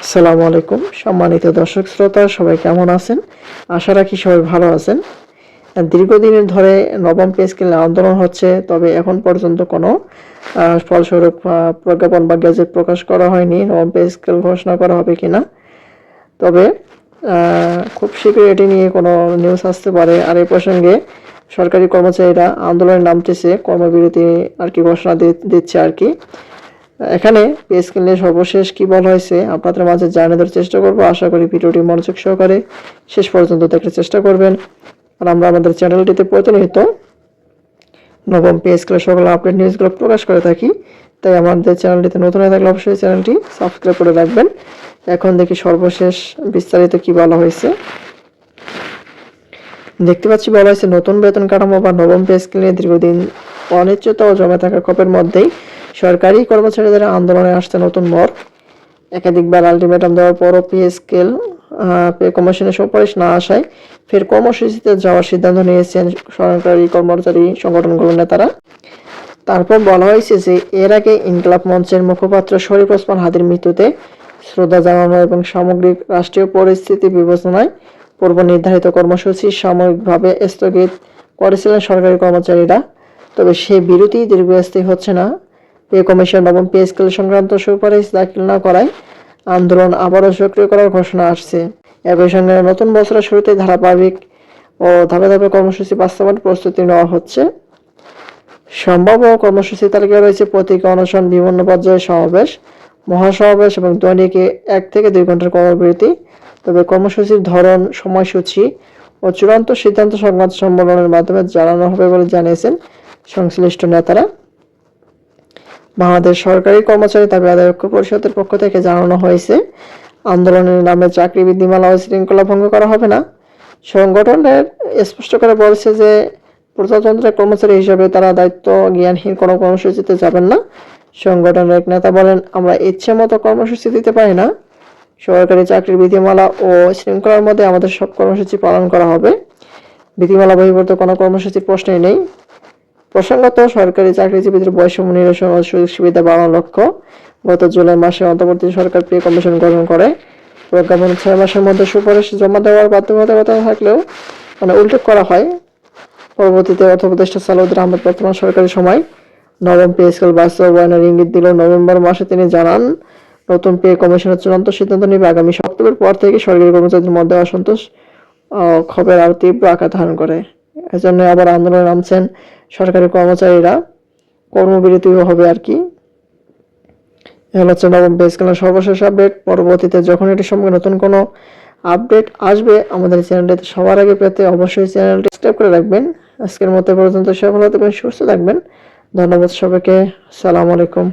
আসসালামু আলাইকুম সম্মানিত দর্শক শ্রোতা, সবাই কেমন আছেন? আশা রাখি সবাই ভালো আছেন। দীর্ঘদিনের ধরে নবম পে স্কেল আন্দোলন হচ্ছে, তবে এখন পর্যন্ত কোনো ফলস্বরূপ প্রজ্ঞাপন বা গেজেট প্রকাশ করা হয়নি নবম পে স্কেল ঘোষণা করা হবে কিনা। তবে খুব শীঘ্রই এটি নিয়ে কোনো নিউজ আসতে পারে। আর এই প্রসঙ্গে সরকারি কর্মচারীরা আন্দোলনে নামতেছে, কর্মবিরতি আর কি ঘোষণা দিচ্ছে আর কি। এখানে পে স্কেল নিয়ে সর্বশেষ কি বলা হয়েছে আপনাদের মাঝে জানিয়ে দেওয়ার চেষ্টা করব। আশা করি ভিডিওটি মনোযোগ সহকারে শেষ পর্যন্ত দেখার চেষ্টা করবেন। আর আমরা আমাদের চ্যানেলটিতে প্রতিনিয়ত নবম পে স্কেলের সকল আপডেট নিউজগুলো প্রকাশ করে থাকি, তাই আমাদের চ্যানেলটিতে নতুন হয়ে থাকলে অবশ্যই চ্যানেলটি সাবস্ক্রাইব করে রাখবেন। এখন দেখি সর্বশেষ বিস্তারিত কি বলা হয়েছে। দেখতে পাচ্ছি বলা হয়েছে নতুন বেতন কাঠামো বা নবম পে স্কেল নিয়ে দীর্ঘদিন অনিশ্চয়তা ও জমে থাকা ক্ষোভের মধ্যেই সরকারি কর্মচারীদের আন্দোলনে আসছে নতুন মোড়। একাধিকবার আলটিমেটাম দেওয়ার পরও পে স্কেল পে কমিশনের সুপারিশ না আসায় ফের কর্মসূচিতে যাওয়ার সিদ্ধান্ত নিয়েছেন সরকারি কর্মচারী সংগঠনগুলোর নেতারা। তারপর বলা হয়েছে যে এর আগে ইনকিলাব মঞ্চের মুখপাত্র শরীফ ওসমান হাদির মৃত্যুতে শ্রদ্ধা জানানো এবং সামগ্রিক রাষ্ট্রীয় পরিস্থিতি বিবেচনায় পূর্ব নির্ধারিত কর্মসূচি সাময়িকভাবে স্থগিত করেছিলেন সরকারি কর্মচারীরা। তবে সেই বিরতি দীর্ঘস্থায়ী হচ্ছে না। পে কমিশন নবম পে স্কেল সংক্রান্ত সুপারিশ দাখিল না করায় আন্দোলন আবারও সক্রিয় করার ঘোষণা আসছে। একই সঙ্গে নতুন বছরের শুরুতে ধারাবাহিক ও ধাপে ধাপে কর্মসূচি বাস্তবায়নের প্রস্তুতি নেওয়া হচ্ছে। সম্ভাব্য কর্মসূচি তালিকায় রয়েছে প্রতীকী অনশন, বিভিন্ন পর্যায়ে সমাবেশ, মহাসমাবেশ এবং দৈনিক 1 থেকে 2 ঘন্টার কর্মবিরতি। তবে কর্মসূচির ধরন, সময়সূচি ও চূড়ান্ত সিদ্ধান্ত সংবাদ সম্মেলনের মাধ্যমে জানানো হবে বলে জানিয়েছেন সংশ্লিষ্ট নেতারা। বাংলাদেশ সরকারি কর্মচারী দাবি আদায় ঐক্য পরিষদের পক্ষ থেকে জানানো হয়েছে, আন্দোলনের নামে চাকরি বিধিমালা ও শৃঙ্খলা ভঙ্গ করা হবে না। সংগঠনের স্পষ্ট করে বলছে যে প্রজাতন্ত্রের কর্মচারী হিসেবে তারা দায়িত্ব জ্ঞানহীন কোনো কর্মসূচিতে যাবেন না। সংগঠনের এক নেতা বলেন, আমরা ইচ্ছে মতো কর্মসূচি দিতে পারি না। সরকারি চাকরির বিধিমালা ও শৃঙ্খলার মধ্যে আমাদের সব কর্মসূচি পালন করা হবে। বিধিমালা বহির্ভূত কোনো কর্মসূচির প্রশ্নই নেই। প্রসঙ্গত, সরকারি চাকরিজীবীদের বৈষম্য নিরসন ও সুযোগ সুবিধা বাড়ানোর লক্ষ্য গত জুলাই মাসে অন্তর্বর্তী সরকার পে কমিশন গঠন করে। প্রজ্ঞাপন 6 মাসের মধ্যে সুপারিশ জমা দেওয়ার বাধ্যবাধকতা থাকলেও উল্লেখ করা হয়। পরবর্তীতে অর্থ উপদেষ্টা সালাউদ্দিন আহমেদ বর্তমান সরকারি সময় নবম পে স্কেল বাস্তবায়নের ইঙ্গিত দিল। নভেম্বর মাসে তিনি জানান, নতুন পে কমিশনের চূড়ান্ত সিদ্ধান্ত নেবে আগামী সপ্তাহের পর থেকে সরকারি কর্মচারীদের মধ্যে অসন্তোষ ক্ষোভের আরো তীব্র আকার ধারণ করে। এজন্য আবার আন্দোলনে নামছেন সরকারি কর্মচারীরা, কর্মবিরতিও হবে আর কি। এগুলো হচ্ছে নবম পে স্কেলের সর্বশেষ আপডেট। পরবর্তীতে যখন এটির সম্পর্কে নতুন কোনো আপডেট আসবে আমাদের চ্যানেলটিতে সবার আগে পেতে অবশ্যই চ্যানেলটি সাবস্ক্রাইব করে রাখবেন। আজকের মতো পর্যন্ত সবাই ভালো থাকবেন, সুস্থ থাকবেন। ধন্যবাদ সবাইকে। আসসালামু আলাইকুম।